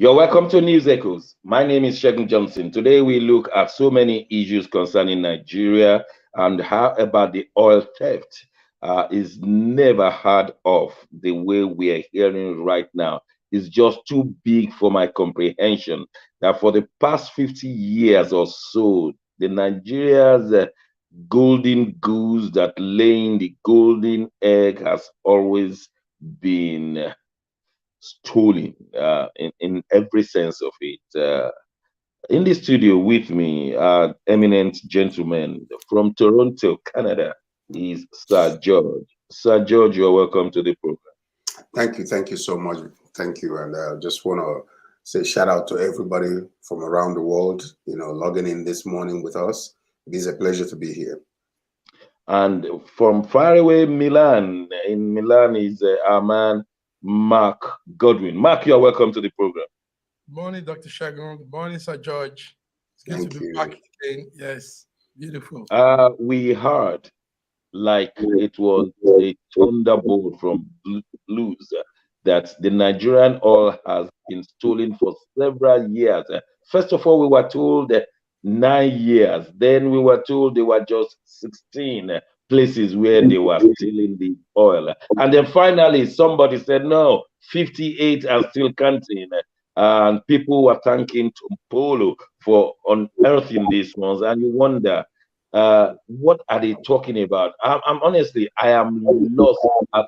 You're welcome to News Echoes. My name is Shegun Johnson. Today we look at so many issues concerning Nigeria and how about the oil theft is never heard of the way we are hearing right now. It's just too big for my comprehension that for the past 50 years or so, the Nigeria's golden goose that laying the golden egg has always been stolen in every sense of it. In the studio with me, eminent gentleman from Toronto, Canada, is Sir George. Sir George, you're welcome to the program. Thank you so much. Thank you, and I just want to say shout out to everybody from around the world, logging in this morning with us. It is a pleasure to be here. And from faraway Milan, in Milan is our man, Mark Godwin. Mark, you're welcome to the program. Good morning, Dr. Shagun. Good morning, Sir George. It's good to be back again. Yes, beautiful. We heard like it was a thunderbolt from blues that the Nigerian oil has been stolen for several years. First of all, we were told 9 years. Then we were told they were just 16 places where they were stealing the oil. And then finally, somebody said, no, 58 are still counting. And people were thanking Polo for unearthing these ones. And you wonder, what are they talking about? I'm honestly, I am lost.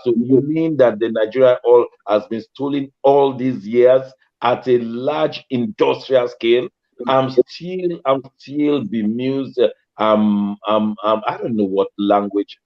So you mean that the Nigerian oil has been stolen all these years at a large industrial scale? I'm still bemused. I don't know what language.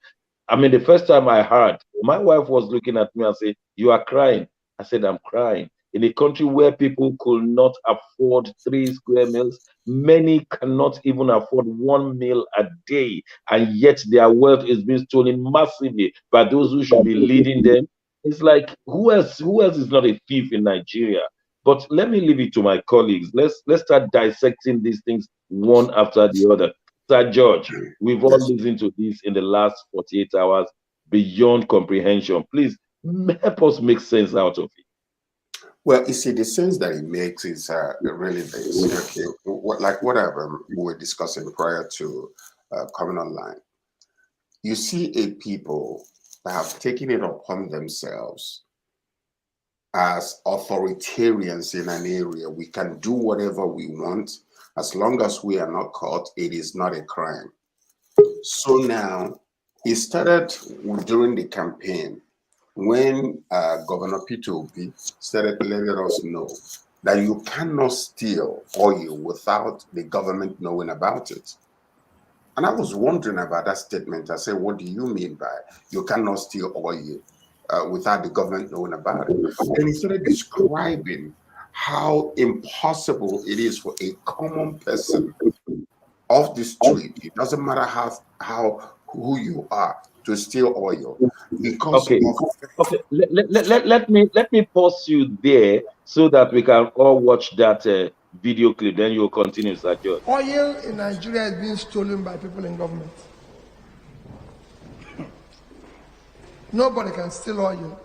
I mean, the first time I heard, my wife was looking at me and said, "You are crying." I said, "I'm crying." In a country where people could not afford 3 square meals, many cannot even afford 1 meal a day, and yet their wealth is being stolen massively by those who should be leading them. It's like who else is not a thief in Nigeria? But let me leave it to my colleagues. Let's start dissecting these things one after the other. Sir George, we've all listened to this in the last 48 hours beyond comprehension. Please help us make sense out of it. Well, you see, the sense that it makes is really this. Okay, what we were discussing prior to coming online. You see a people that have taken it upon themselves as authoritarians in an area. We can do whatever we want as long as we are not caught. It is not a crime. So now it started during the campaign when Governor Peter Obi started letting us know that you cannot steal oil without the government knowing about it. And I was wondering about that statement. I said, what do you mean by you cannot steal oil without the government knowing about it? And he started describing how impossible it is for a common person off the street. It doesn't matter who you are, to steal oil. Because okay. Let me pause you there so that we can all watch that video clip. Then you'll continue, Sir George. Oil in Nigeria is being stolen by people in government. Nobody can steal oil.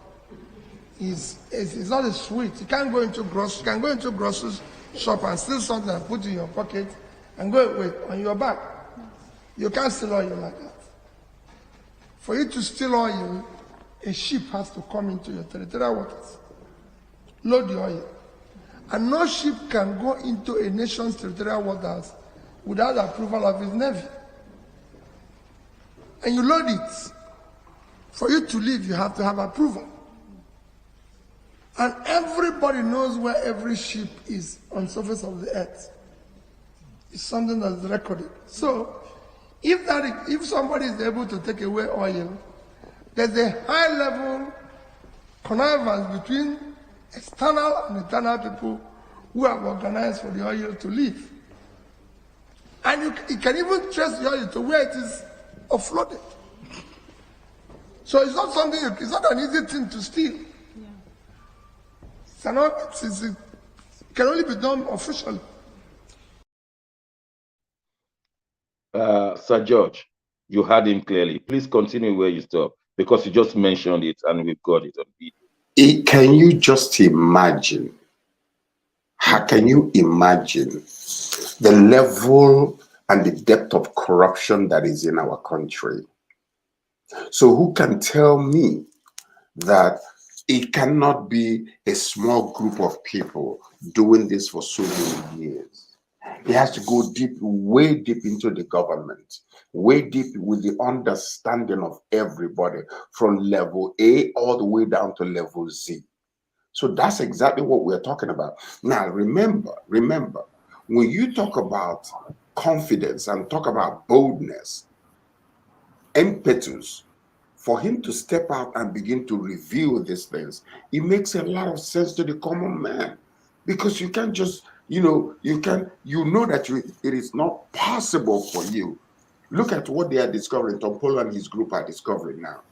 It's not a sweet. You can't go into grocery shop and steal something and put it in your pocket and go away on your back. You can't steal oil like that. For you to steal oil, a ship has to come into your territorial waters, load the oil. And no ship can go into a nation's territorial waters without the approval of its navy. And you load it. For you to leave, you have to have approval. And everybody knows where every ship is on the surface of the earth. It's something that is recorded. So, if somebody is able to take away oil, there's a high level connivance between external and internal people who have organized for the oil to leave. And you can even trace the oil to where it is offloaded. So it's not it's not an easy thing to steal. Yeah. It can only be done officially. Sir George, you heard him clearly. Please continue where you stop because you just mentioned it and we've got it on video. Can you just imagine How can you imagine the level and the depth of corruption that is in our country? So who can tell me that it cannot be a small group of people doing this for so many years? It has to go deep, way deep into the government, way deep with the understanding of everybody from level A all the way down to level Z. So that's exactly what we're talking about. Now, remember, when you talk about confidence and talk about boldness, impetus, for him to step out and begin to reveal these things, it makes a lot of sense to the common man, because you can't just, you know that it is not possible for you. Look at what they are discovering. Tom Polo and his group are discovering now.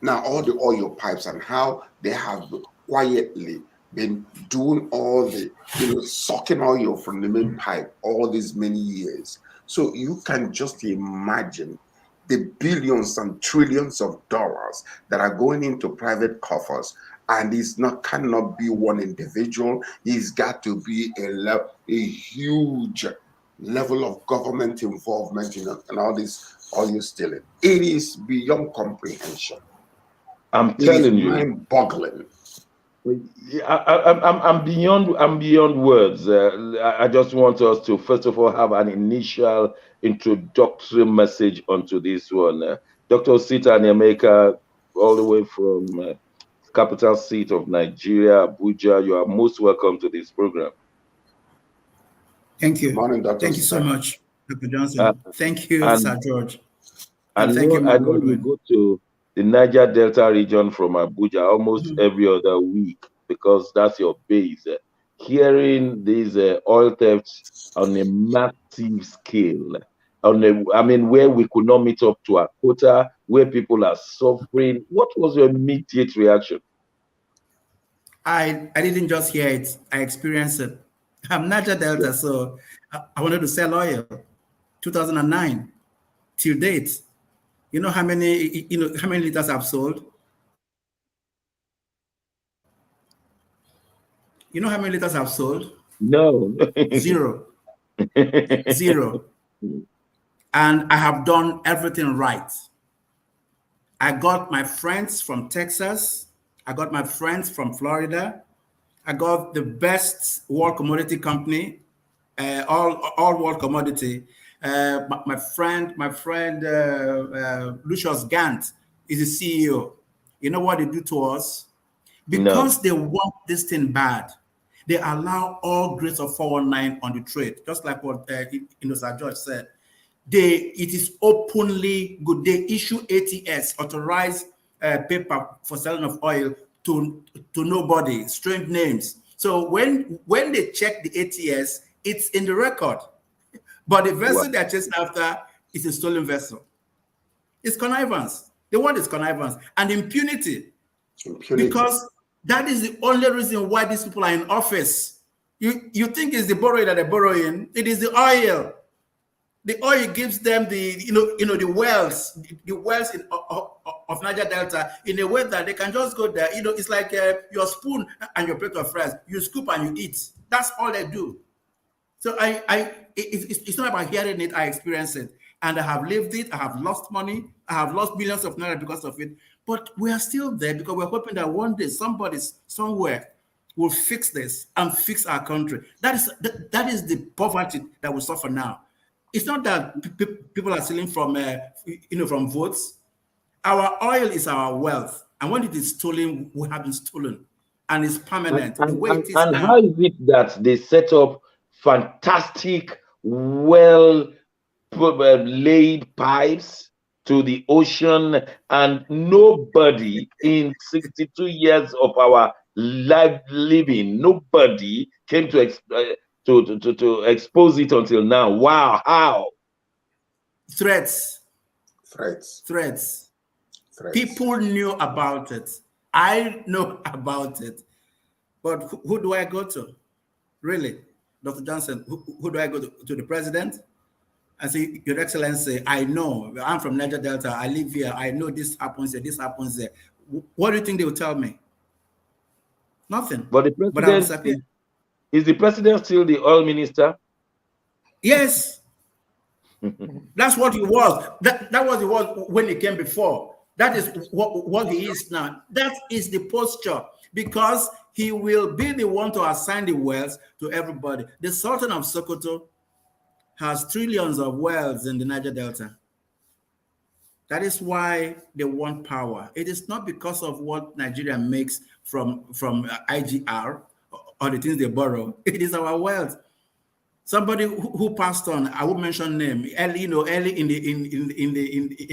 Now, all the oil pipes and how they have quietly been doing all the, sucking oil from the main pipe all these many years. So you can just imagine the billions and trillions of dollars that are going into private coffers, and cannot be one individual. It's got to be a huge level of government involvement in all this oil stealing. It is beyond comprehension. I'm telling you, mind-boggling. I'm beyond words. I just want us to first of all have an initial introductory message onto this one. Dr. Sita Nyameka, all the way from capital seat of Nigeria, Abuja. You are most welcome to this program. Thank you. Good morning, Dr. Thank you so much, Dr. Johnson. Thank you, Sir George. And thank you, I know you go to the Niger Delta region from Abuja almost every other week, because that's your base. Hearing these oil thefts on a massive scale, where we could not meet up to a quota, where people are suffering. What was your immediate reaction? I didn't just hear it, I experienced it. I'm Niger Delta, so I wanted to sell oil. 2009 till date. You know how many liters I've sold? You know how many liters I've sold? No. Zero. Zero. And I have done everything right. I got my friends from Texas. I got my friends from Florida. I got the best world commodity company, all world commodity. My friend Lucius Gant is the CEO. You know what they do to us? Because they want this thing bad, they allow all grades of 419 on the trade, just like what Sir George said. It is openly good. They issue ATS, authorized paper for selling of oil to nobody, strange names. So when they check the ATS, it's in the record. But the vessel they're chasing after is a stolen vessel. It's connivance. They want is connivance and impunity. Because that is the only reason why these people are in office. You think it's the borrowing that they're borrowing. It is the oil. The oil gives them the wells of Niger Delta in a way that they can just go there. It's like your spoon and your plate of fries. You scoop and you eat. That's all they do. So it's not about hearing it. I experience it, and I have lived it. I have lost money. I have lost millions of naira because of it. But we are still there because we're hoping that one day somebody somewhere will fix this and fix our country. That is the poverty that we suffer now. It's not that people are stealing from from votes. Our oil is our wealth, and when it is stolen, we have been stolen, and it's permanent. And how is it that they set up fantastic, well laid pipes to the ocean, and nobody in 62 years of our life living, nobody came to expose it until now? Wow, how? Threats. People knew about it. I know about it. But who do I go to? Really? Dr. Johnson, who do I go to the president? I say, Your Excellency, I know. I'm from Niger Delta. I live here. I know this happens here. This happens there. What do you think they will tell me? Nothing. But the president, Is the president still the oil minister? Yes. That's what he was. That was he was when he came before. That is what he is now. That is the posture, because he will be the one to assign the wealth to everybody. The Sultan of Sokoto has trillions of wealth in the Niger Delta. That is why they want power. It is not because of what Nigeria makes from IGR or the things they borrow. It is our wealth. Somebody who passed on, I won't mention name, early in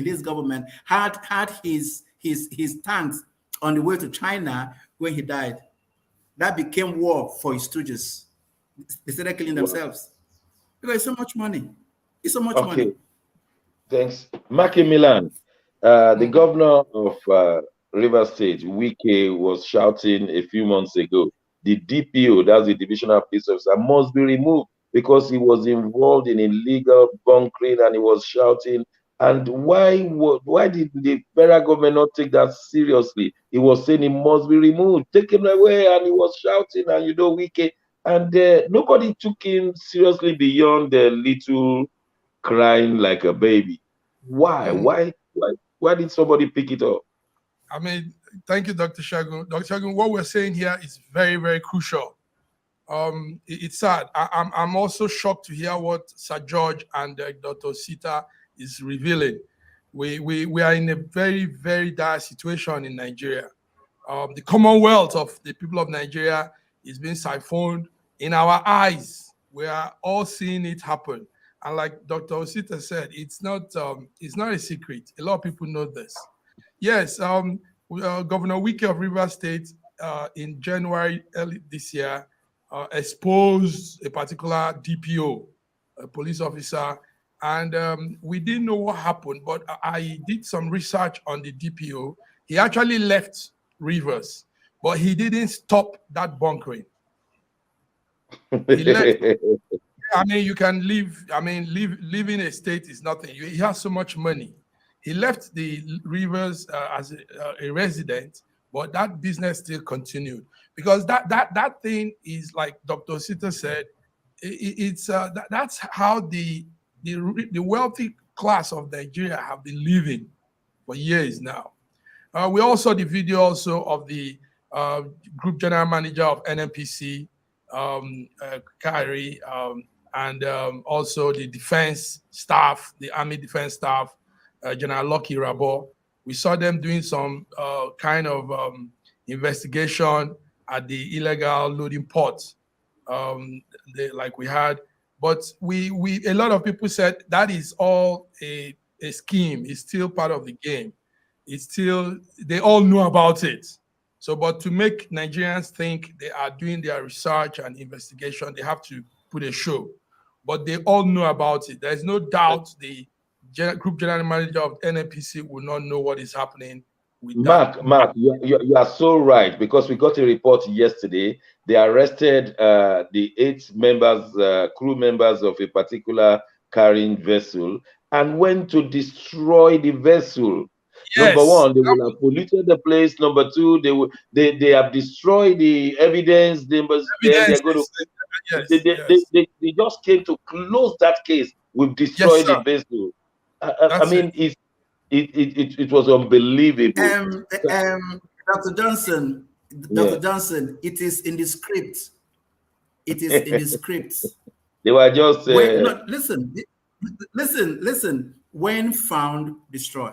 this government had his tanks on the way to China when he died. That became war for his stooges. They started killing themselves because it's so much money. It's so much money. Thanks. Macmillan, the governor of River State, Wike, was shouting a few months ago, the DPO, that's the Divisional Police Officer, must be removed because he was involved in illegal bunkering, and he was shouting. And why did the federal government not take that seriously? He was saying he must be removed, take him away, and he was shouting, and Wike, and nobody took him seriously beyond the little crying like a baby. Why? Why did somebody pick it up? I mean, thank you, Dr. Shagun. Dr. Shagun, what we're saying here is very, very crucial. It's sad. I'm also shocked to hear what Sir George and Dr. Sita is revealing. We are in a very, very dire situation in Nigeria. The commonwealth of the people of Nigeria is being siphoned in our eyes. We are all seeing it happen. And like Dr. Osita said, it's not a secret. A lot of people know this. Yes, Governor Wike of Rivers State in January early this year exposed a particular DPO, a police officer, and we didn't know what happened, but I did some research on the DPO. He actually left Rivers, but he didn't stop that bunkering. He left. I mean, you can live. I mean, living a state is nothing. He has so much money. He left the Rivers as a resident, but that business still continued because that thing is like Dr. Sita said. That's how the wealthy class of Nigeria have been living for years now. We also saw the video also of the group general manager of NNPC, Kari, and also the defense staff, the Army defense staff, General Lucky Rabo. We saw them doing some kind of investigation at the illegal loading ports, like we had. But a lot of people said that is all a scheme. It's still part of the game. They all know about it. So, but to make Nigerians think they are doing their research and investigation, they have to put a show. But they all know about it. There's no doubt the group general manager of NNPC will not know what is happening with Mark, you are so right, because we got a report yesterday. They arrested the 8 crew members of a particular carrying vessel and went to destroy the vessel. Yes. Number one, they will have polluted the place. Number two, they have destroyed the evidence. They're going to. They just came to close that case. We've destroyed the vessel. I mean, it was unbelievable. Dr. Johnson, Johnson, it is in the script. It is in the script. They were just listen. When found, destroy.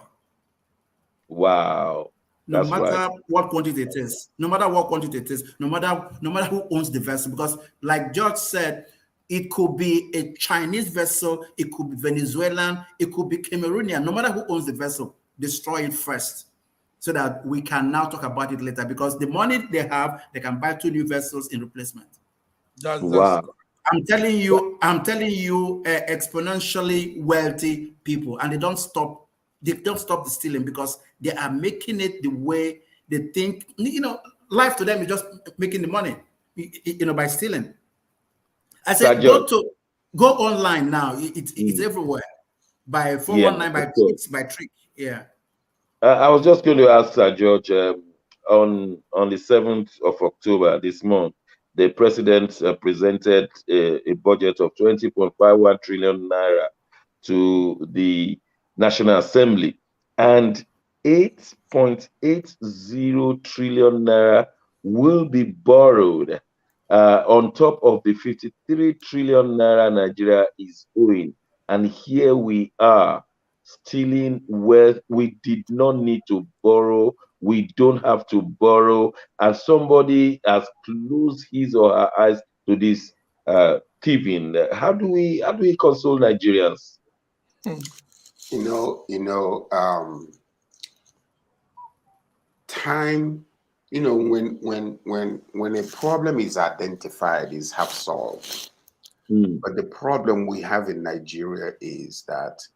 Wow. No matter what quantity it is, no matter who owns the vessel, because like George said, it could be a Chinese vessel, it could be Venezuelan, it could be Cameroonian. No matter who owns the vessel, destroy it first, so that we can now talk about it later. Because the money they have, they can buy 2 new vessels in replacement. Wow. I'm telling you, exponentially wealthy people, and they don't stop the stealing because they are making it the way they think. Life to them is just making the money, by stealing. I said, go online now. It's everywhere. By 419, by trick. Yeah. I was just going to ask Sir George, on the 7th of October this month, the president presented a budget of 20.51 trillion naira to the National Assembly, and 8.80 trillion naira will be borrowed on top of the 53 trillion naira Nigeria is owing. And here we are stealing wealth. We did not need to borrow. We don't have to borrow. And somebody has closed his or her eyes to this thieving. How do we console Nigerians? Time, when a problem is identified, is half solved. But the problem we have in Nigeria is that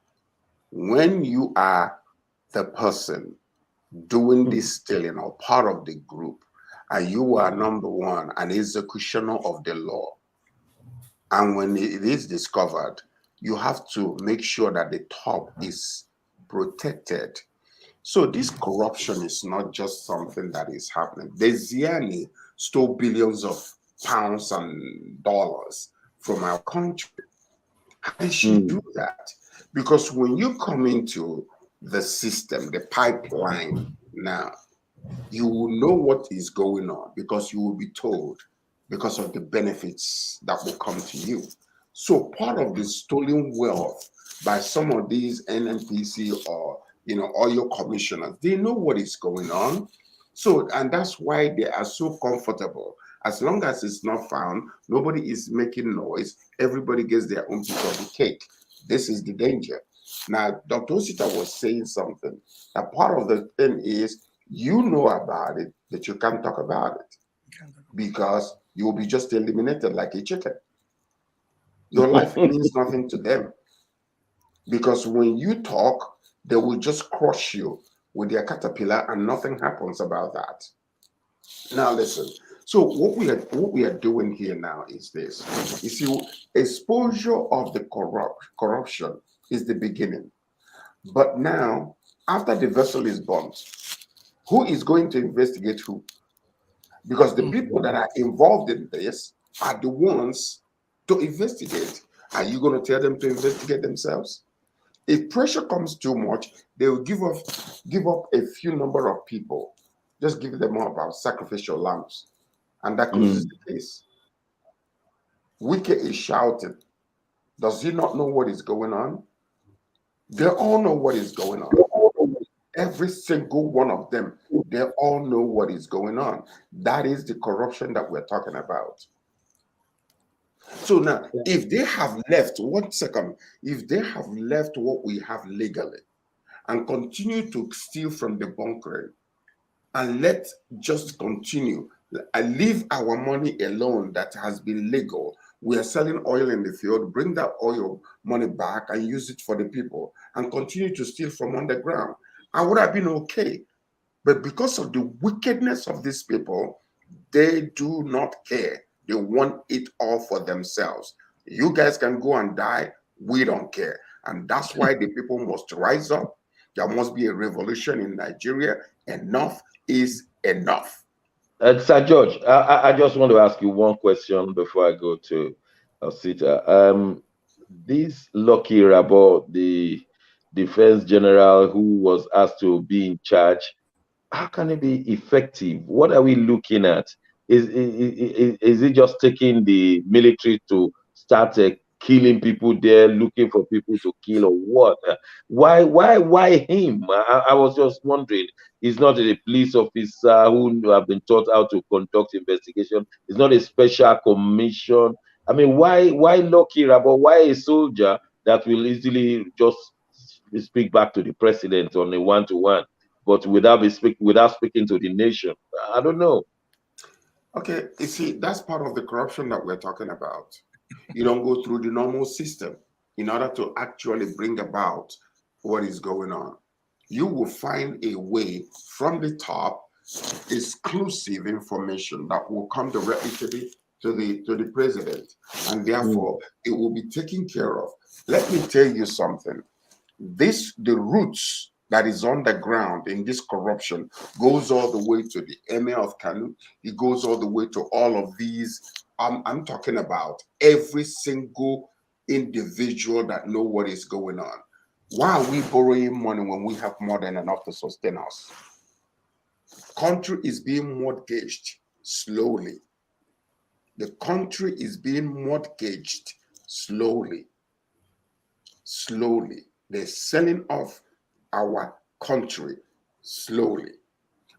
when you are the person doing this stealing or part of the group, and you are number one, an executioner of the law, and when it is discovered, you have to make sure that the top is protected. So this corruption is not just something that is happening. The Ziani stole billions of pounds and dollars from our country. How did she do that? Because when you come into the system, the pipeline now, you will know what is going on because you will be told because of the benefits that will come to you. So part of the stolen wealth by some of these NNPC or oil commissioners, they know what is going on. So, and that's why they are so comfortable. As long as it's not found, nobody is making noise. Everybody gets their own piece of the cake. This is the danger. Now, Dr. Osita was saying something. A part of the thing is you know about it, but you can't talk about it because you will be just eliminated like a chicken. Your life means nothing to them because when you talk, they will just crush you with their caterpillar and nothing happens about that. Now listen, so what we are doing here now is this. You see, exposure of the corruption is the beginning. But now, after the vessel is burnt, who is going to investigate who? Because the people that are involved in this are the ones to investigate. Are you going to tell them to investigate themselves? If pressure comes too much, they will give up a few number of people. Just give them more about sacrificial lambs. And that closes the case. Wike is shouting. Does he not know what is going on? They all know what is going on. Every single one of them, they all know what is going on. That is the corruption that we're talking about. So now, if they have left, if they have left what we have legally and continue to steal from the bunkering and just continue, and leave our money alone that has been legal. We are selling oil in the field, bring that oil money back and use it for the people and continue to steal from underground. I would have been okay. But because of the wickedness of these people, they do not care. They want it all for themselves. You guys can go and die. We don't care. And that's why the people must rise up. There must be a revolution in Nigeria. Enough is enough. Sir George, I just want to ask you one question before I go to Osita. This Lucky Rabo, the defense general who was asked to be in charge, how can it be effective? What are we looking at? Is it just taking the military to start killing people there, looking for people to kill, or what? Why him? I was just wondering. He's not a police officer who have been taught how to conduct investigation. It's not a special commission. I mean, why Lucky Rabo? Why a soldier that will easily just speak back to the president on a one-to-one, but without speaking to the nation? I don't know. Okay, you see, that's part of the corruption that we're talking about. You don't go through the normal system in order to actually bring about what is going on. You will find a way from the top, exclusive information that will come directly to the president, and therefore it will be taken care of. Let me tell you something. The roots that is on the ground in this corruption goes all the way to the Emir of Kanu. It goes all the way to all of these. I'm talking about every single individual that know what is going on. Why are we borrowing money when we have more than enough to sustain us? Country is being mortgaged slowly. The country is being mortgaged slowly. Slowly. They're selling off our country slowly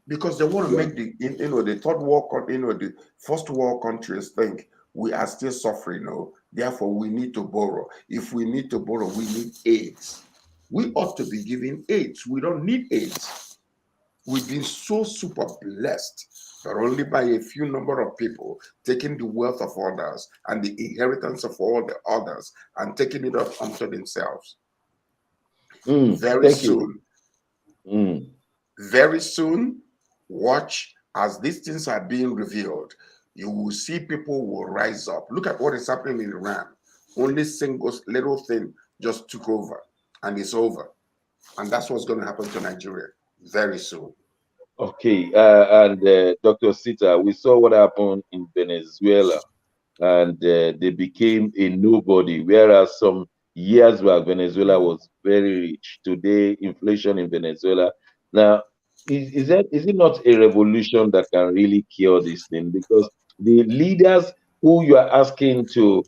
because they want to make the the third world, the first world countries think we are still suffering. No, therefore we need to borrow. If we need to borrow, we need aids. We ought to be giving aids. We don't need aids. We've been so super blessed that only by a few number of people taking the wealth of others and the inheritance of all the others and taking it up unto themselves. Very soon, very soon, watch as these things are being revealed. You will see people will rise up. Look at what is happening in Iran. Only single little thing just took over and it's over. And that's what's going to happen to Nigeria very soon. Okay, and Dr. Sita, we saw what happened in Venezuela, and they became a nobody, whereas some years back Venezuela was very rich. Today, inflation in Venezuela. Now, is it not a revolution that can really cure this thing? Because the leaders who you are asking to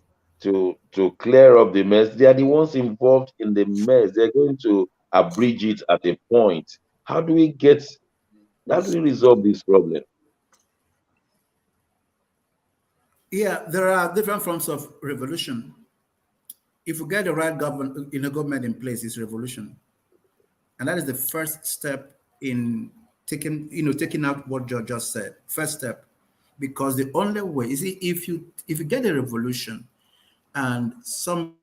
clear up the mess, they are the ones involved in the mess. They're going to abridge it at a point. How do we resolve this problem? Yeah, there are different forms of revolution. If we get the right government in place, it's revolution, and that is the first step in taking out what George just said. First step, because the only way is if you get a revolution, and some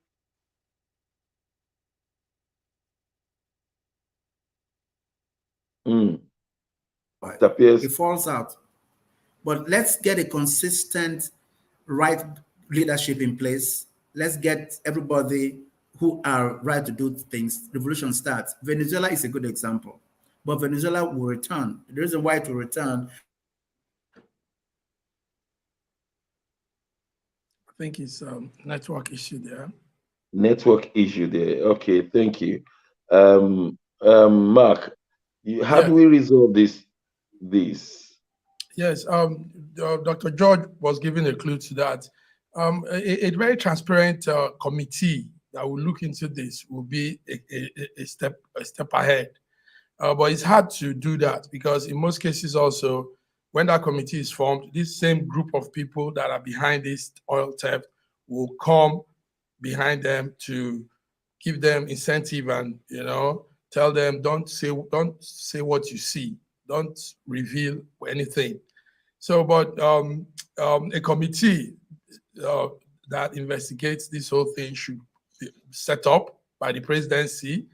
it falls out. But let's get a consistent right leadership in place. Let's get everybody who are right to do things. Revolution starts. Venezuela is a good example. But Venezuela will return. The reason why it will return. I think it's network issue there. Network issue there. Okay, thank you. Mark, how do we resolve this? Yes, Dr. George was giving a clue to that. A very transparent committee that will look into this will be a step ahead. But it's hard to do that because in most cases also, when that committee is formed, this same group of people that are behind this oil theft will come behind them to give them incentive and tell them don't say what you see, don't reveal anything. So, but a committee that investigates this whole thing should be set up by the presidency.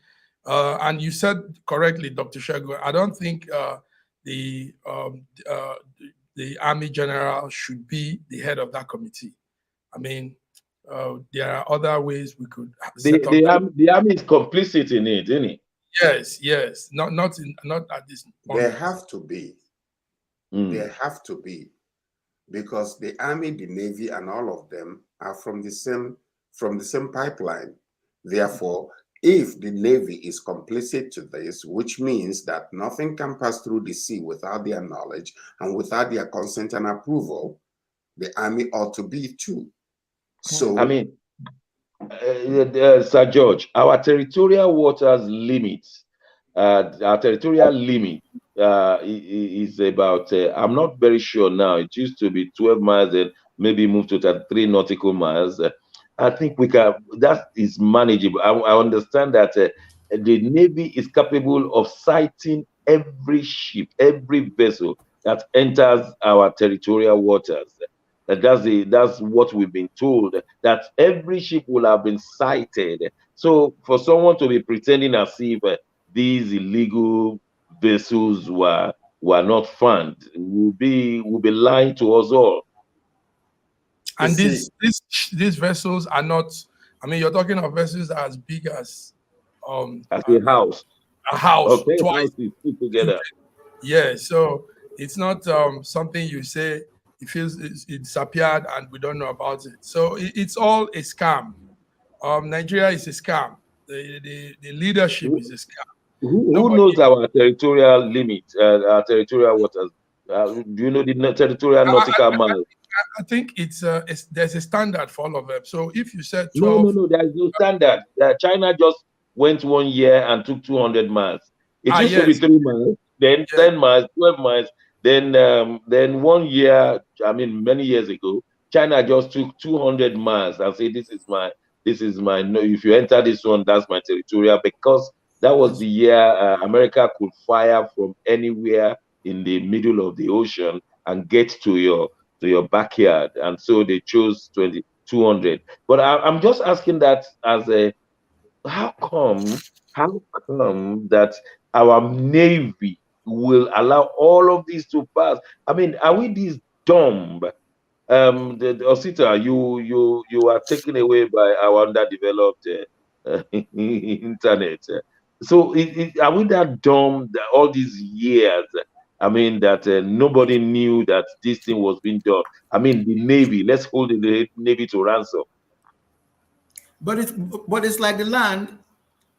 And you said correctly, Dr. Shago, I don't think the Army General should be the head of that committee. I mean, there are other ways we could set up. The Army is complicit in it, isn't it? Yes. Not at this point. There have to be. There have to be, because the Army, the Navy, and all of them are from the same pipeline. Therefore, if the Navy is complicit to this, which means that nothing can pass through the sea without their knowledge and without their consent and approval, the Army ought to be too. So, I mean, Sir George, our territorial waters limit, our territorial limit is about, I'm not very sure now, it used to be 12 miles and maybe moved to 33 nautical miles. I think that is manageable. I understand that the Navy is capable of sighting every ship, every vessel that enters our territorial waters. That's what we've been told, that every ship will have been sighted. So for someone to be pretending as if these illegal vessels were not found will be lying to us all. And these vessels are not. I mean, you're talking of vessels as big as a house. a house Okay, twice. houses put together. Yeah, so it's not something you say it feels it disappeared and we don't know about it. So it's all a scam. Nigeria is a scam. The leadership is a scam. Who Nobody. knows our territorial limit, our territorial waters? Do you know the territorial nautical miles? I think there's a standard for all of them. So if you said No, 12, there is no standard. China just went 1 year and took 200 miles. It used to be yes, 3 miles, then yes, 10 miles, 12 miles, then 1 year. I mean, many years ago, China just took 200 miles and said, this is my. No, if you enter this one, that's my territorial, because that was the year America could fire from anywhere in the middle of the ocean and get to your backyard, and so they chose 200. But I'm just asking that as a how come that our navy will allow all of these to pass? I mean, are we this dumb? The Osita, you are taken away by our underdeveloped internet. So are we that dumb that all these years? I mean, that nobody knew that this thing was being done. I mean, the Navy. Let's hold the Navy to ransom. But it's like the land.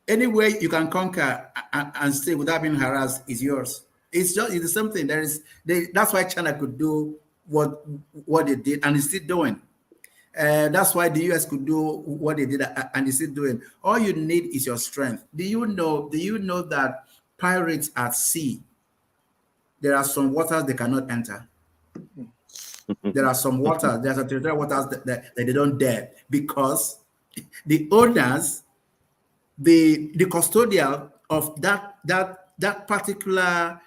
Anywhere you can conquer and stay without being harassed is yours. It's the same thing. That's why China could do what they did and is still doing. That's why the US could do what they did and is still doing. All you need is your strength. Do you know that pirates at sea, there are some waters they cannot enter? There are some waters, there's a territorial waters that they don't dare, because the owners, the custodial of that particular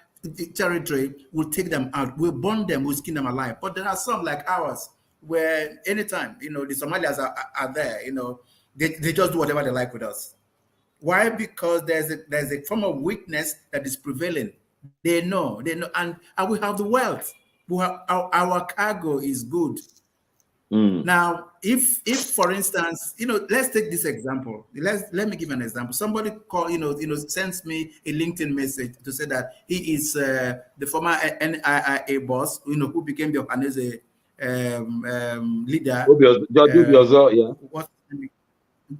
territory will take them out, will burn them, will skin them alive. But there are some like ours where anytime, the Somalians are there, they just do whatever they like with us. Why? Because there's a form of weakness that is prevailing. They know, and we have the wealth. Our cargo is good. Now, if for instance, let's take this example. Let me give an example. Somebody sends me a LinkedIn message to say that he is the former NIA boss, who became the Ohanese leader.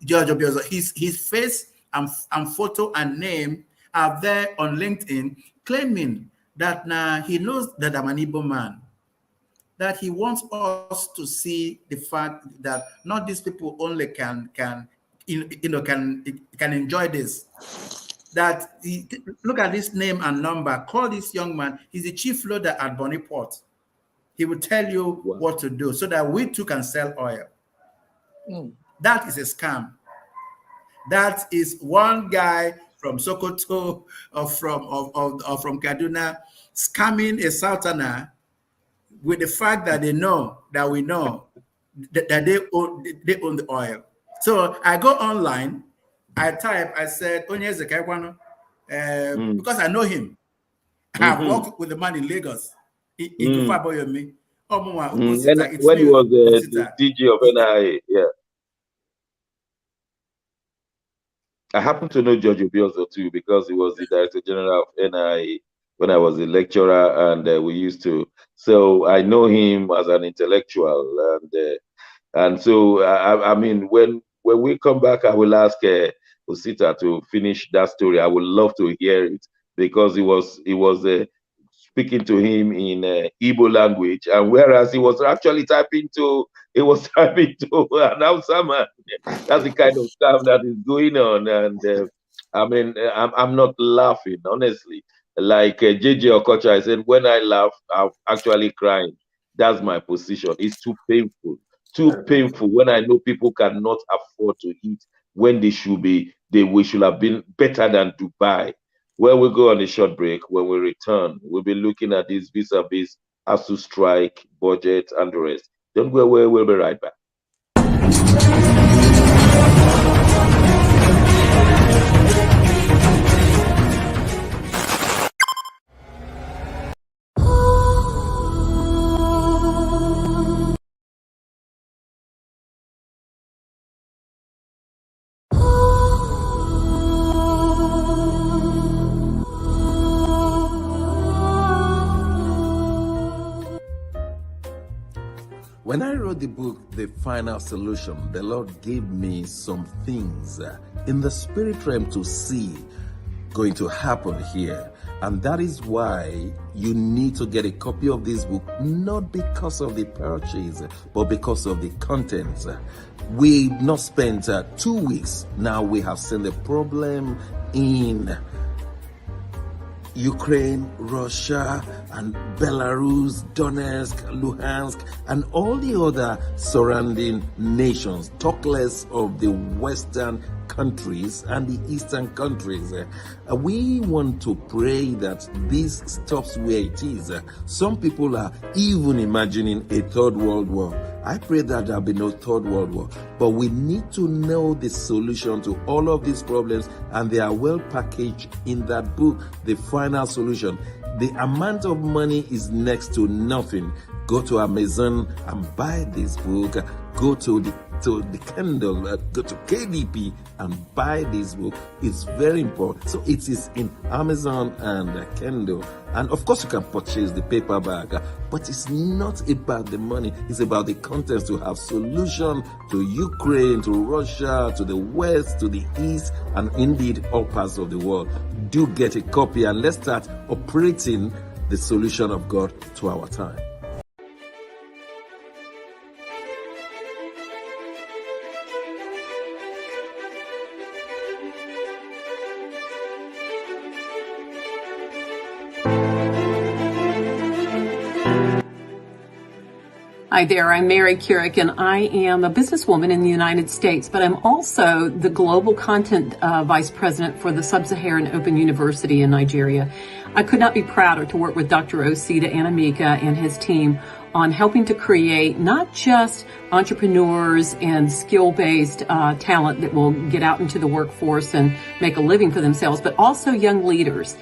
George Obiozo. His face and photo and name are there on LinkedIn, claiming that he knows that I'm an Igbo man, that he wants us to see the fact that not these people only can enjoy this. That look at this name and number. Call this young man. He's the chief loader at Bonny Port. He will tell you what to do so that we too can sell oil. That is a scam. That is one guy from Sokoto or from Kaduna scamming a Southerner with the fact that we know that they own the oil. So I go online, I said, because I know him. I've worked with the man in Lagos. When he was the DG of NIA, yeah. I happen to know George Obiozo too, because he was the Director General of NIA when I was a lecturer, and we used to. So I know him as an intellectual, and so I mean, when we come back, I will ask Osita to finish that story. I would love to hear it, because he was speaking to him in Igbo language, and whereas he was actually typing to an Hausa man. That's the kind of stuff that is going on, and I mean, I'm not laughing, honestly. Like JJ Okocha, I said, when I laugh, I'm actually crying. That's my position. It's too painful. Too painful when I know people cannot afford to eat when we should have been better than Dubai. When we go on a short break, when we return, we'll be looking at this vis-a-vis ASUU strike, budget, and the rest. Don't go away. We'll be right back. When I wrote the book, The Final Solution, the Lord gave me some things in the spirit realm to see going to happen here. And that is why you need to get a copy of this book, not because of the purchase, but because of the contents. We've not spent 2 weeks. Now we have seen the problem in Ukraine, Russia, and Belarus, Donetsk, Luhansk, and all the other surrounding nations, talk less of the Western countries and the Eastern countries. We want to pray that this stops where it is. Some people are even imagining a third world war. I pray that there'll be no third world war, but we need to know the solution to all of these problems, and they are well packaged in that book, The Final Solution. The amount of money is next to nothing. Go to Amazon and buy this book. Go to the Kindle, go to KDP and buy this book. It's very important. So it is in Amazon and Kindle. And of course you can purchase the paperback, but it's not about the money. It's about the contents to have solution to Ukraine, to Russia, to the West, to the East, and indeed all parts of the world. Do get a copy and let's start operating the solution of God to our time. Hi there, I'm Mary Keurig, and I am a businesswoman in the United States, but I'm also the Global Content Vice President for the Sub-Saharan Open University in Nigeria. I could not be prouder to work with Dr. Osita Anamika and his team on helping to create not just entrepreneurs and skill-based talent that will get out into the workforce and make a living for themselves, but also young leaders.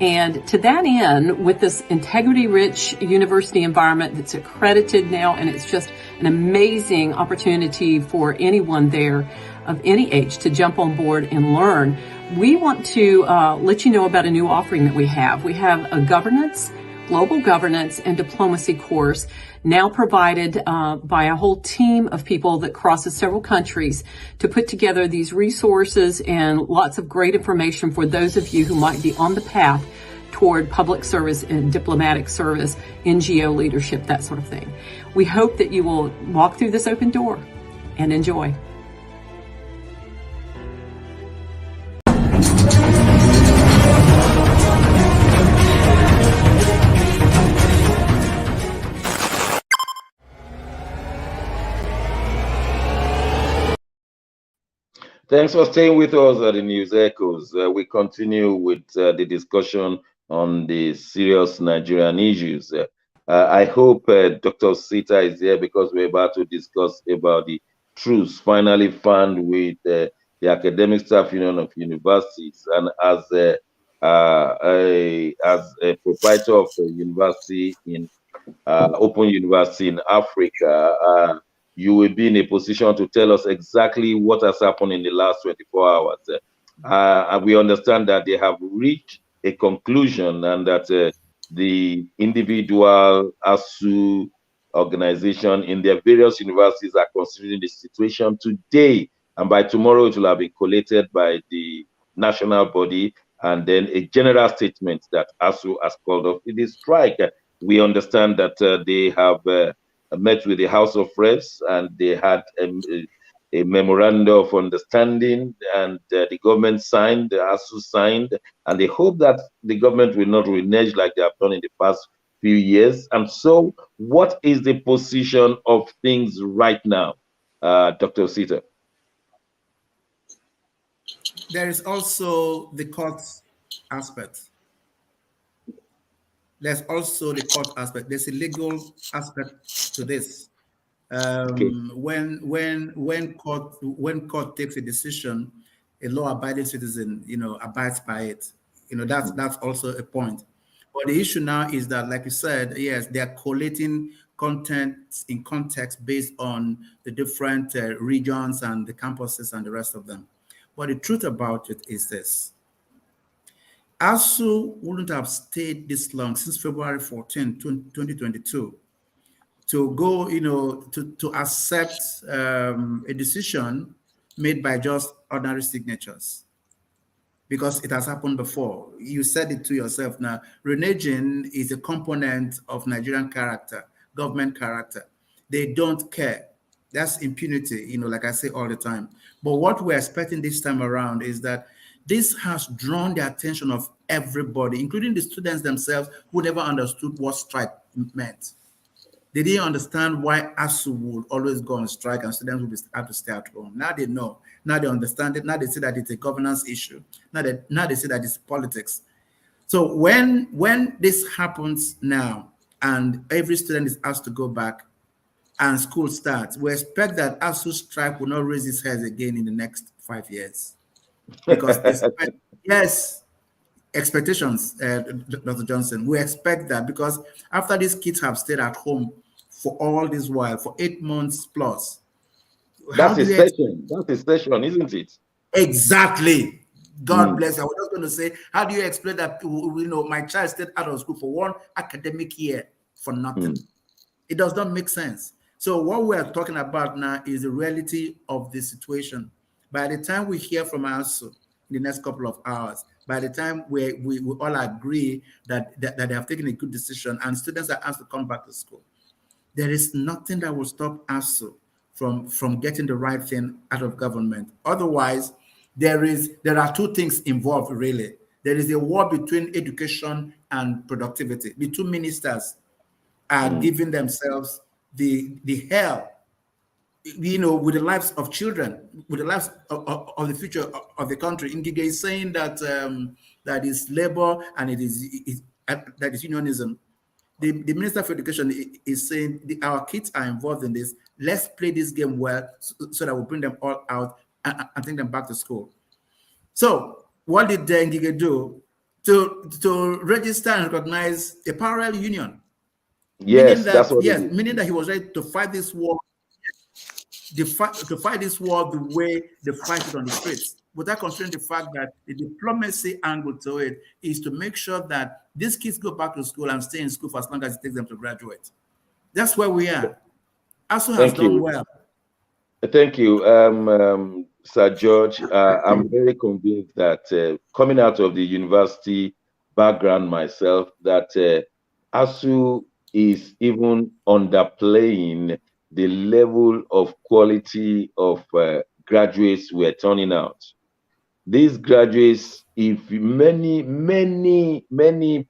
And to that end, with this integrity-rich university environment that's accredited now, and it's just an amazing opportunity for anyone there of any age to jump on board and learn, we want to let you know about a new offering that we have. We have a global governance and diplomacy course now provided by a whole team of people that crosses several countries to put together these resources and lots of great information for those of you who might be on the path toward public service and diplomatic service, NGO leadership, that sort of thing. We hope that you will walk through this open door and enjoy. Thanks for staying with us at the News Echoes. We continue with the discussion on the serious Nigerian issues. I hope Dr. Sita is here because we're about to discuss about the truce finally found with the Academic Staff Union of Universities. And as a proprietor of a university in Open University in Africa, you will be in a position to tell us exactly what has happened in the last 24 hours. And we understand that they have reached a conclusion and that the individual ASUU organization in their various universities are considering the situation today. And by tomorrow, it will have been collated by the national body and then a general statement that ASUU has called off the strike. We understand that they have met with the House of Reps and they had a memorandum of understanding, and the government signed, the ASUU signed, and they hope that the government will not renege like they have done in the past few years. And so, what is the position of things right now, Dr. Osita? There is also the court aspect. There's also the court aspect. There's a legal aspect to this. Okay. When court takes a decision, a law-abiding citizen, abides by it. That's also a point. But the issue now is that, like you said, yes, they are collating content in context based on the different regions and the campuses and the rest of them. But the truth about it is this. ASUU wouldn't have stayed this long since February 14, 2022, to go, to accept a decision made by just ordinary signatures, because it has happened before. You said it to yourself now. Reneging is a component of Nigerian character, government character. They don't care. That's impunity, like I say all the time. But what we're expecting this time around is that this has drawn the attention of everybody, including the students themselves, who never understood what strike meant. They didn't understand why ASUU would always go on strike and students would have to stay at home. Now they know. Now they understand it. Now they see that it's a governance issue. Now they see that it's politics. So when this happens now and every student is asked to go back and school starts, we expect that ASUU strike will not raise its head again in the next 5 years. Because yes, expectations, Dr. Johnson, we expect that, because after these kids have stayed at home for all this while, for 8 months plus. That's a session. That's a session, isn't it? Exactly. God bless. I was just going to say, how do you explain that, my child stayed out of school for 1 academic year for nothing? It does not make sense. So what we are talking about now is the reality of the situation. By the time we hear from ASUU in the next couple of hours, by the time we all agree that they have taken a good decision and students are asked to come back to school, there is nothing that will stop ASUU from getting the right thing out of government. Otherwise, there are two things involved, really. There is a war between education and productivity. The two ministers are giving themselves the hell, with the lives of children, with the lives of the future of the country. Ngige is saying that that is labor and that is unionism. The Minister for Education is saying our kids are involved in this. Let's play this game well so that we'll bring them all out and take them back to school. So what did Ngige do? To register and recognize a parallel union. Yes, meaning that he was ready to fight this war. To fight this war the way they fight it on the streets, without considering the fact that the diplomacy angle to it is to make sure that these kids go back to school and stay in school for as long as it takes them to graduate. That's where we are. ASUU has done well. Thank you, Sir George. I'm very convinced that coming out of the university background myself, that ASUU is even underplaying the level of quality of graduates we're turning out. These graduates, if many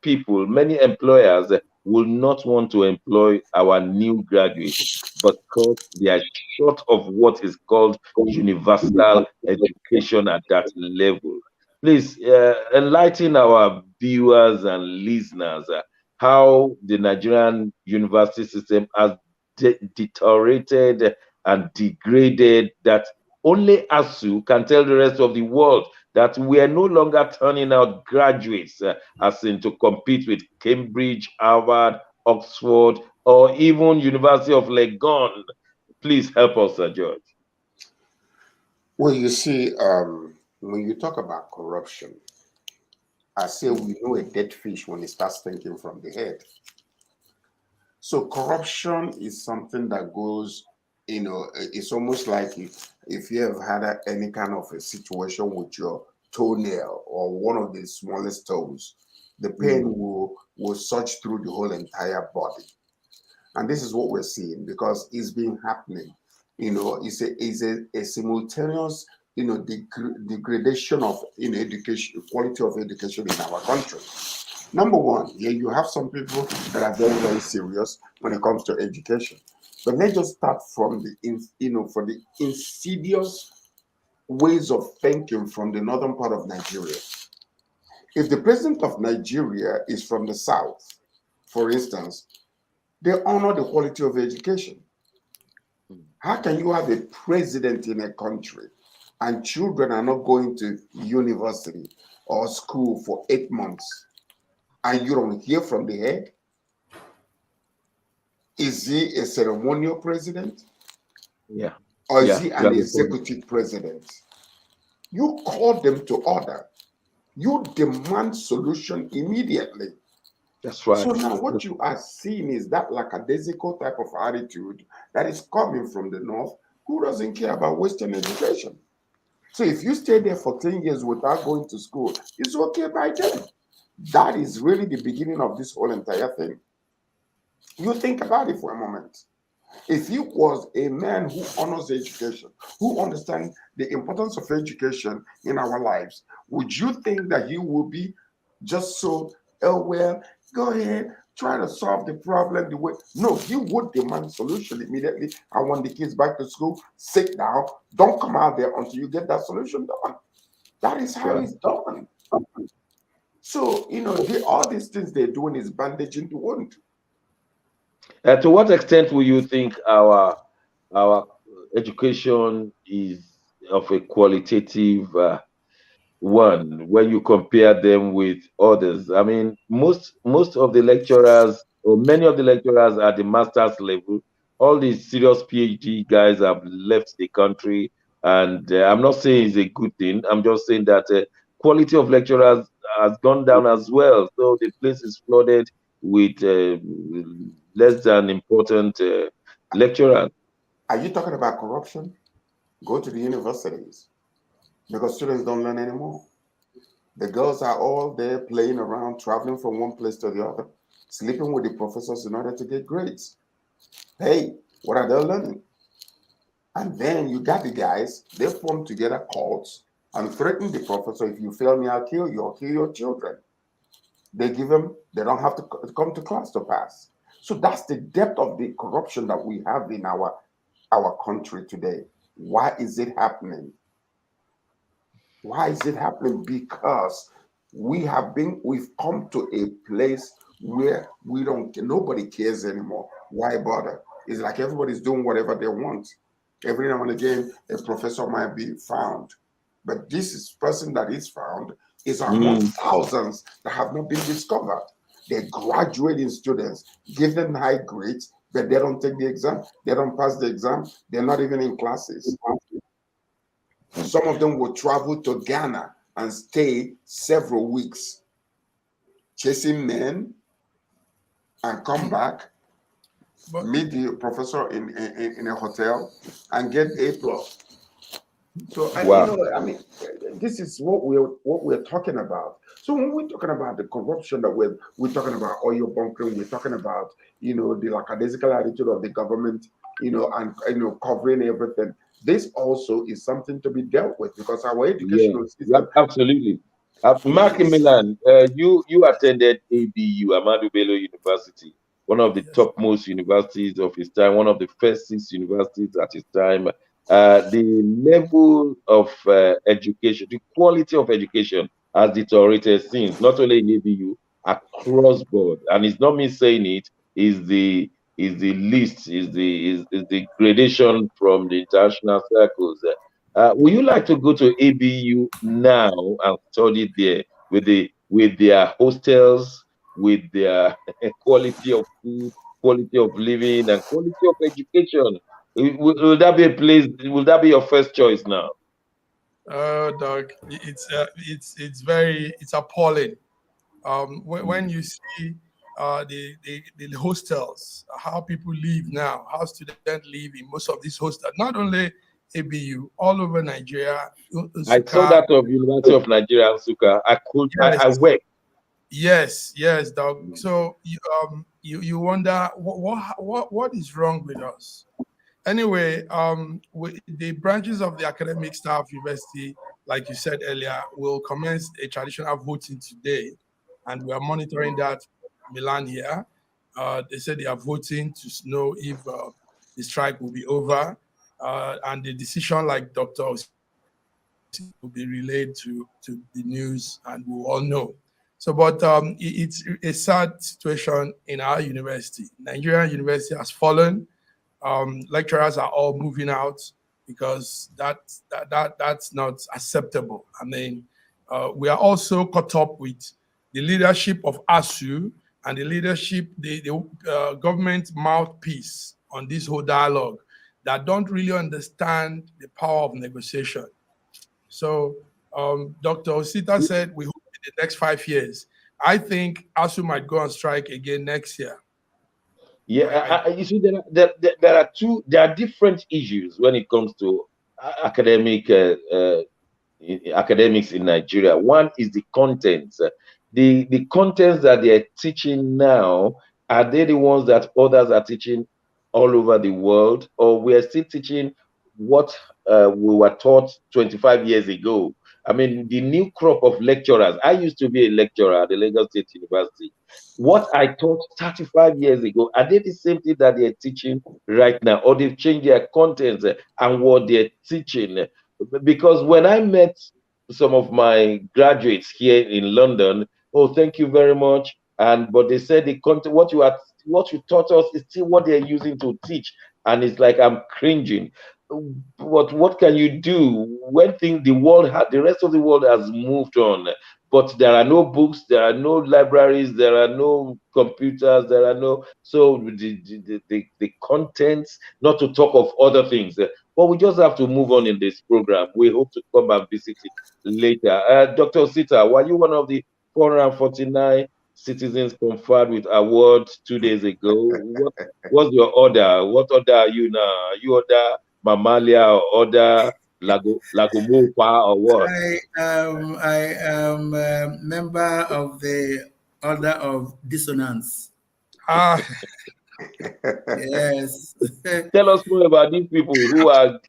people, many employers will not want to employ our new graduates because they are short of what is called universal education at that level. Please enlighten our viewers and listeners how the Nigerian university system has deteriorated and degraded, that only ASUU can tell the rest of the world that we are no longer turning out graduates as in to compete with Cambridge, Harvard, Oxford, or even University of Legon. Please help us, Sir George. Well, you see, when you talk about corruption, I say we know a dead fish when it starts thinking from the head. So corruption is something that goes, it's almost like if you have had any kind of a situation with your toenail or one of the smallest toes, the pain will surge through the whole entire body. And this is what we're seeing, because it's been happening. It's a simultaneous, degradation of education, quality of education in our country. Number one, you have some people that are very, very serious when it comes to education. But let's just start from for the insidious ways of thinking from the northern part of Nigeria. If the president of Nigeria is from the south, for instance, they honor the quality of education. How can you have a president in a country and children are not going to university or school for 8 months? And you don't hear from the head? Is he a ceremonial president? Yeah. Or is he an executive president? You call them to order. You demand solution immediately. That's right. So now what you are seeing is that lackadaisical type of attitude that is coming from the North, who doesn't care about Western education. So if you stay there for 10 years without going to school, it's okay by them. That is really the beginning of this whole entire thing. You think about it for a moment. If you was a man who honors education, who understands the importance of education in our lives, would you think that he would be just so, oh, well, go ahead, try to solve the problem the way? No, he would demand solution immediately. I want the kids back to school, sit down, don't come out there until you get that solution done. That is how Right. it's done. So, all these things they're doing is bandaging the wound. To what extent will you think our education is of a qualitative one when you compare them with others? I mean, most of the lecturers or many of the lecturers at the master's level, all these serious PhD guys have left the country, and I'm not saying it's a good thing. I'm just saying that quality of lecturers has gone down as well. So the place is flooded with less than important lecturers. Are you talking about corruption? Go to the universities because students don't learn anymore. The girls are all there playing around, traveling from one place to the other, sleeping with the professors in order to get grades. Hey, what are they learning? And then you got the guys, they form together cults and threaten the professor. If you fail me, I'll kill you, I'll kill your children. They give them, they don't have to come to class to pass. So that's the depth of the corruption that we have in our country today. Why is it happening? Why is it happening? Because we've come to a place where nobody cares anymore. Why bother? It's like everybody's doing whatever they want. Every now and again, a professor might be found, but person that is found is among Mm, thousands that have not been discovered. They're graduating students, give them high grades, but they don't take the exam, they don't pass the exam, they're not even in classes. Some of them will travel to Ghana and stay several weeks chasing men and come back, But meet the professor in a hotel and get A plus. So wow. I mean, this is what we're talking about. So when we're talking about the corruption that we're talking about oil bunkering, we're talking about the lackadaisical attitude of the government, and covering everything. This also is something to be dealt with because our Yeah, educational yeah, system absolutely. Mark is. Milan, you attended ABU, Amadu Bello University, one of the yes, topmost universities of its time, one of the first six universities at its time. The level of education, the quality of education has deteriorated since, not only in ABU, across board. And it's not me saying it, is the list, is the gradation from the international circles. Would you like to go to ABU now and study there with their hostels, with their quality of food, quality of living, and quality of education? Will that be a place? Will that be your first choice now? Doug, it's appalling. When you see the hostels, how people live now, how students live in most of these hostels, not only ABU, all over Nigeria, I saw Suka. that of University of Nigeria, Nsukka. I Yes, wept. yes, Doug. So you wonder what is wrong with us. Anyway, the branches of the academic staff university, like you said earlier, will commence a traditional voting today, and we are monitoring that Milan here. They said they are voting to know if the strike will be over, and the decision, like Dr. will be relayed to the news, and we'll all know. So, but it's a sad situation in our university. Nigerian university has fallen. Lecturers are all moving out because that's not acceptable. I mean, we are also caught up with the leadership of ASUU and the leadership, the government mouthpiece on this whole dialogue that don't really understand the power of negotiation. So Dr. Osita said we hope in the next 5 years. I think ASUU might go on strike again next year. Yeah, you see, there are different issues when it comes to academics in Nigeria. One is the contents. The contents that they're teaching now, are they the ones that others are teaching all over the world, or we are still teaching what we were taught 25 years ago? I mean, the new crop of lecturers. I used to be a lecturer at the Lagos State University. What I taught 35 years ago, are they the same thing that they're teaching right now, or they've changed their contents and what they're teaching? Because when I met some of my graduates here in London, oh, thank you very much. But they said the content, what you taught us is still what they're using to teach. And it's like I'm cringing. What can you do when the rest of the world has moved on? But there are no books, there are no libraries, there are no computers, there are no the contents, not to talk of other things. But we just have to move on in this program. We hope to come and visit it later. Dr. Sita, were you one of the 449 citizens conferred with awards 2 days ago? What's your order? What order are you now? Are you order Mamalia or order Lagomopa or what? I am a member of the Order of Dissonance. Yes. Tell us more about these people who are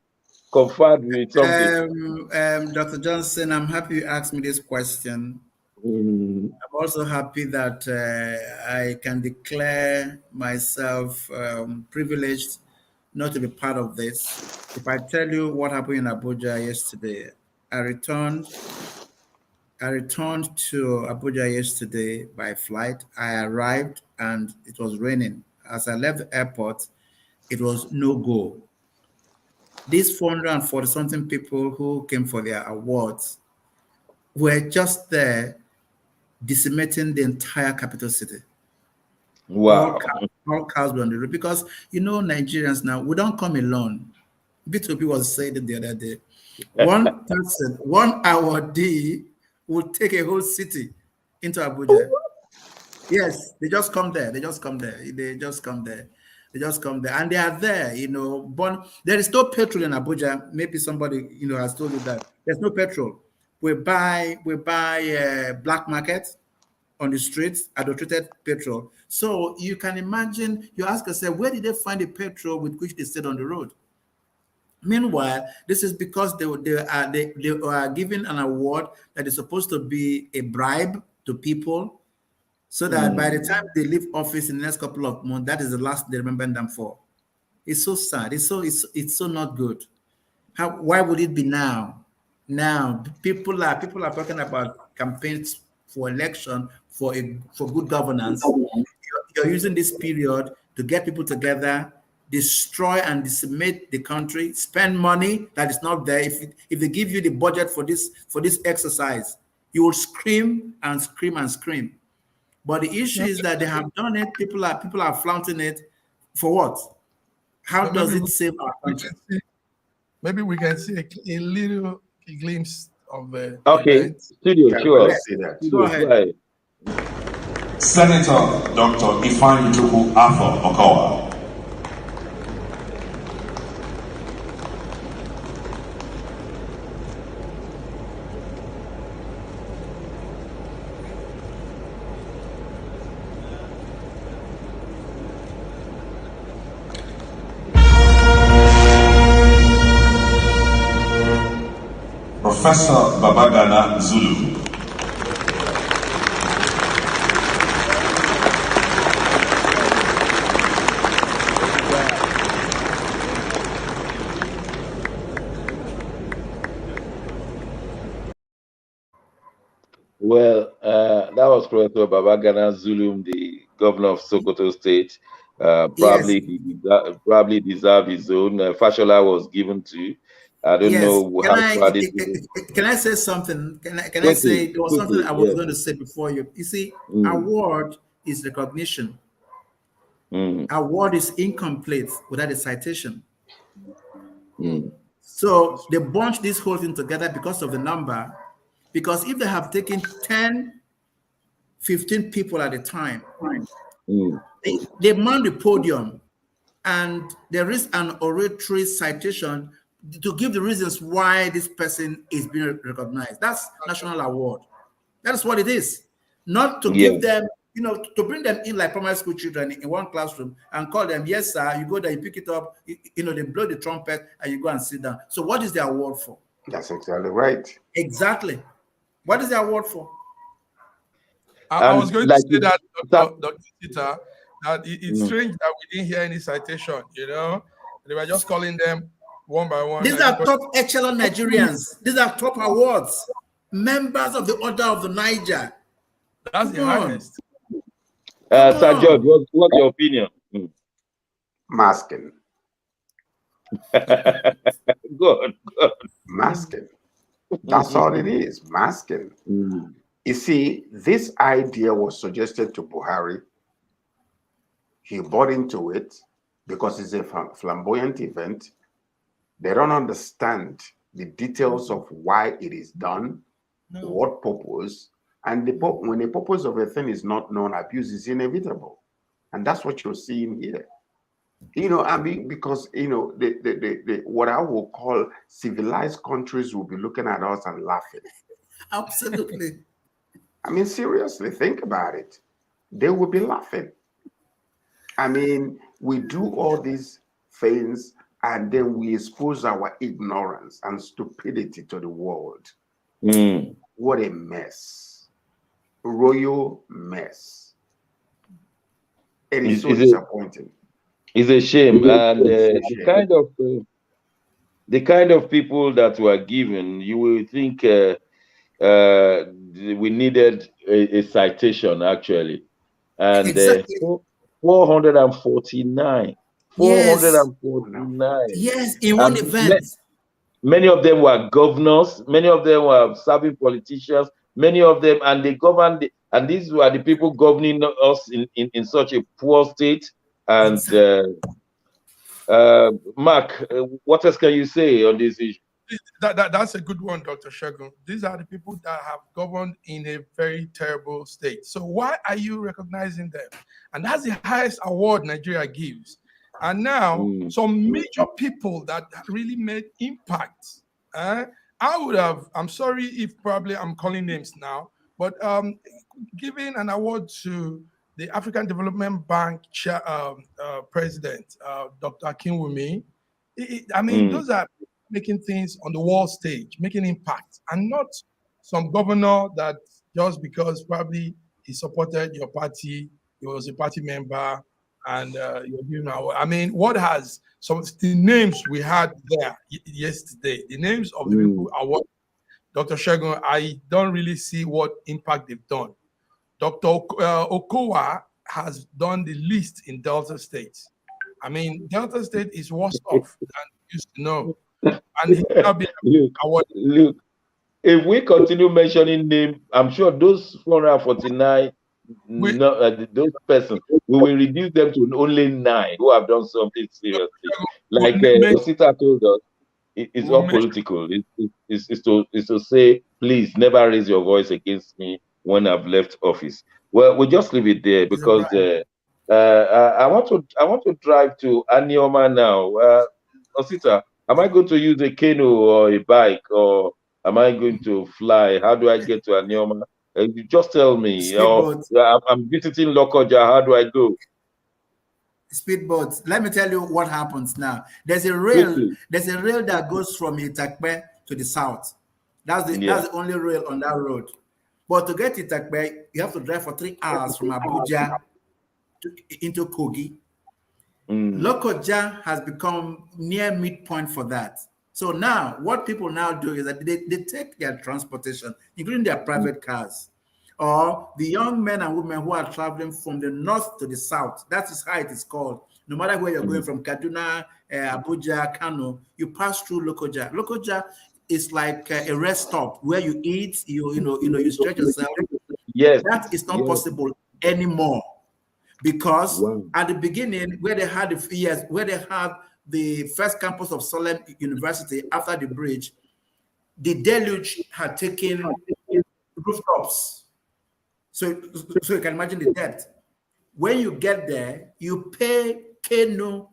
conferred with something. Dr. Johnson, I'm happy you asked me this question. I'm also happy that I can declare myself privileged not to be part of this. If I tell you what happened in Abuja yesterday, I returned to Abuja yesterday by flight. I arrived and it was raining. As I left the airport, it was no go. These 440 something people who came for their awards were just there decimating the entire capital city. Wow. All cars were on the road because, Nigerians now, we don't come alone. B2P was saying it the other day. One person, 1 awardee would take a whole city into Abuja. Yes, they just come there. And they are there, but there is no petrol in Abuja. Maybe somebody, has told you that. There's no petrol. We buy black market on the streets, adulterated petrol. So you can imagine, you ask yourself, where did they find the petrol with which they stayed on the road? Meanwhile, this is because they are given an award that is supposed to be a bribe to people, so that by the time they leave office in the next couple of months, that is the last they remember them for. It's so sad. It's so not good. Why would it be now? Now people are talking about campaigns for election for good governance. You're using this period to get people together, destroy and decimate the country, spend money that is not there. If they give you the budget for this exercise, you will scream and scream and scream. But the issue is that they have done it. People are flaunting it for what? How does it save our country? Maybe we can see a little glimpse of the event. Studio, sure. Let's see that. Go ahead. Senator Dr. Ifeanyi Afo Okowa. Professor Babagana Zulu. Well, that was Professor Babagana Zulum, the governor of Sokoto State. Probably yes. Probably deserved his own. Fashola was given to. I don't know how far this is. Can I say something? Can I say there was something I was going to say before you? You see, award is recognition. Award is incomplete without a citation. So they bunched this whole thing together because of the number. Because if they have taken 10, 15 people at a time. Mm. They mount the podium, and there is an oratory citation to give the reasons why this person is being recognized. That's national award. That's what it is. Not to give them, to bring them in like primary school children in one classroom and call them, yes, sir, you go there, you pick it up, they blow the trumpet and you go and sit down. So what is the award for? That's exactly right. Exactly. What is the award for? I was going to say that, Dr. Sita, that it's strange that we didn't hear any citation, They were just calling them one by one. These are top echelon Nigerians. These are top awards. Members of the Order of the Niger. That's the highest. Sir George, what's your opinion? Masking. Good. Masking. That's all it is, masking. You see, this idea was suggested to Buhari. He bought into it because it's a flamboyant event. They don't understand the details of why it is done, what purpose, and when the purpose of a thing is not known, abuse is inevitable. And that's what you're seeing here. Because what I will call civilized countries will be looking at us and laughing. Absolutely. Seriously, think about it. They will be laughing. We do all these things and then we expose our ignorance and stupidity to the world. What a mess. Royal mess. It is so disappointing. It's a shame. And the kind of people that were given, you will think we needed a citation actually. And exactly. 449. 449. Yes, in one event. Many of them were governors, many of them were serving politicians, many of them, and they governed, and these were the people governing us in such a poor state. And Mark, what else can you say on this issue? That's a good one, Dr. Segun. These are the people that have governed in a very terrible state. So why are you recognizing them? And that's the highest award Nigeria gives. And now some major people that really made impact. I'm sorry if probably I'm calling names now, but giving an award to the African Development Bank president, Dr. Akinwumi, those are making things on the world stage, making impact, and not some governor that just because probably he supported your party, he was a party member, and you're giving award. What has some of the names we had there yesterday, the names of the people awarded, Dr. Segun, I don't really see what impact they've done. Dr. Okowa has done the least in Delta State. Delta State is worse off than we used to know. And he cannot be awarded. Look, if we continue mentioning names, I'm sure those 449, those persons, we will reduce them to only 9 who have done something seriously. Like Osita told us, it's all political. It's to say, please never raise your voice against me when I've left office. Well, we'll just leave it there because I want to drive to Anioma now. Osita, am I going to use a canoe or a bike, or am I going to fly? How do I get to Anioma? You just tell me. I'm visiting Lokoja. How do I go? Speedboats. Let me tell you what happens now. There's a rail. There's a rail that goes from Itakpe to the south. That's the only rail on that road. But to get to Itakpe, you have to drive for 3 hours from Abuja into Kogi. Lokoja has become near midpoint for that. So now, what people now do is that they take their transportation, including their private cars, or the young men and women who are traveling from the north to the south. That is how it is called. No matter where you're going from, Kaduna, Abuja, Kano, you pass through Lokoja. Lokoja is like a rest stop where you eat, you stretch yourself. Yes, that is not possible anymore. Because at the beginning, where they had the first campus of Salem University after the bridge, the deluge had taken rooftops. So you can imagine the depth. When you get there, you pay canoe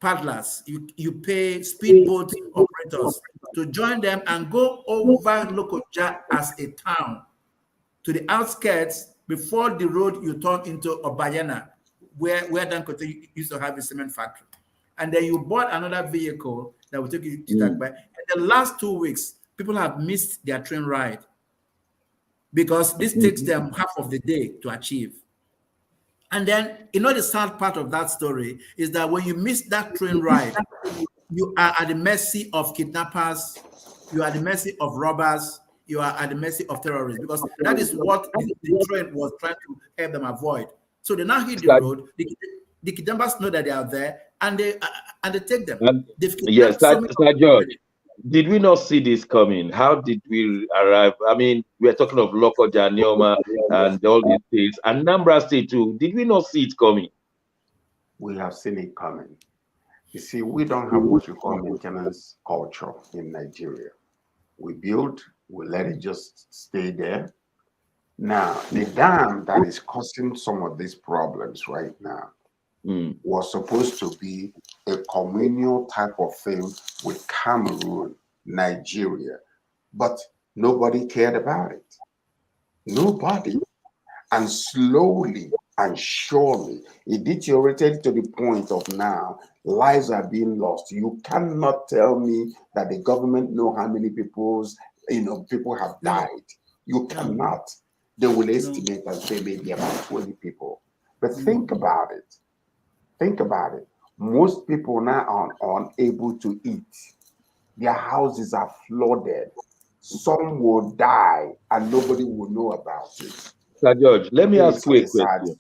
paddlers, you pay speedboat operators to join them and go over Lokoja as a town to the outskirts before the road you turn into Obayana, where Dangote used to have a cement factory. And then you bought another vehicle that will take you to that by. In the last 2 weeks, people have missed their train ride because this takes them half of the day to achieve. And then, the sad part of that story is that when you miss that train ride, you are at the mercy of kidnappers, you are at the mercy of robbers, you are at the mercy of terrorists, because that is what the train was trying to help them avoid. So they now hit the road, the kidnappers know that they are there, and they take them. Yes, Sir George, did we not see this coming? How did we arrive? I mean, we are talking of Lokoja, Nioma, and all these states, and Anambra State too. Did we not see it coming? We have seen it coming. You see, we don't have what you call maintenance culture in Nigeria. We build, we let it just stay there. Now, the dam that is causing some of these problems right now was supposed to be a communal type of thing with Cameroon, Nigeria, but nobody cared about it. Nobody. And slowly and surely, it deteriorated to the point of now lives are being lost. You cannot tell me that the government know how many people have died. You cannot. They will estimate and say maybe about 20 people. But think about it. Think about it. Most people now are unable to eat. Their houses are flooded. Some will die and nobody will know about it. Sir George, let me ask you a question.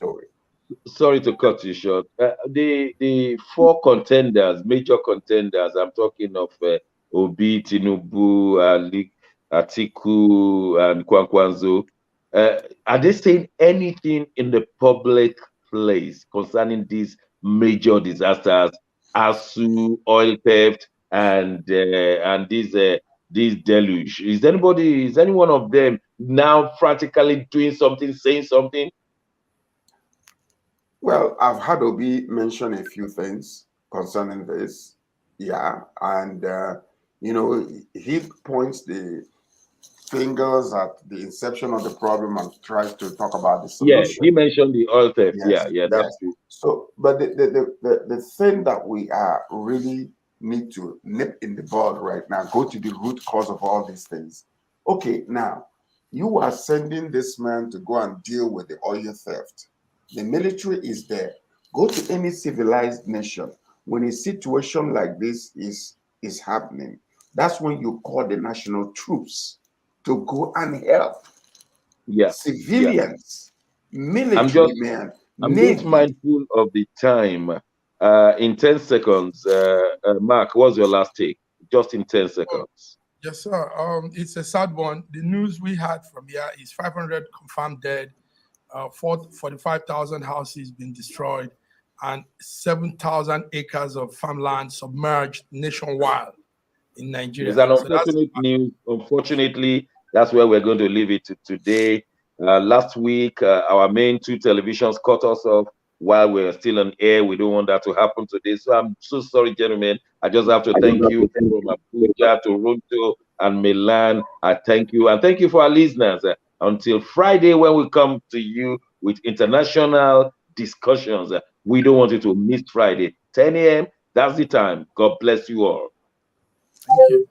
Sorry to cut you short. The four contenders, major contenders, I'm talking of Obi, Tinubu, Atiku, and Kwankwanzo. Are they saying anything in the public place concerning these major disasters, ASUU, oil theft, and this deluge? Is any one of them now practically doing something, saying something? Well, I've had Obi mention a few things concerning this. Yeah. And, he points the fingers at the inception of the problem and tries to talk about the solution. Yes, he mentioned the oil theft. Yes, Yeah, that's true. So, but the thing that we are really need to nip in the bud right now, go to the root cause of all these things. Okay, now, you are sending this man to go and deal with the oil theft. The military is there. Go to any civilized nation. When a situation like this is happening, that's when you call the national troops to go and help civilians, military men. I'm just mindful of the time. In 10 seconds, Mark, what's your last take? Just in 10 seconds. Yes, sir. It's a sad one. The news we had from here is 500 confirmed dead, 45,000 houses been destroyed, and 7,000 acres of farmland submerged nationwide in Nigeria. It's an unfortunate news. Unfortunately, that's where we're going to leave it today. Last week, our main two televisions cut us off while we're still on air. We don't want that to happen today. So I'm so sorry, gentlemen. I just have to thank you from Abuja, Toronto, and Milan. I thank you. And thank you for our listeners. Until Friday, when we come to you with international discussions, we don't want you to miss Friday. 10 a.m., that's the time. God bless you all. Thank you.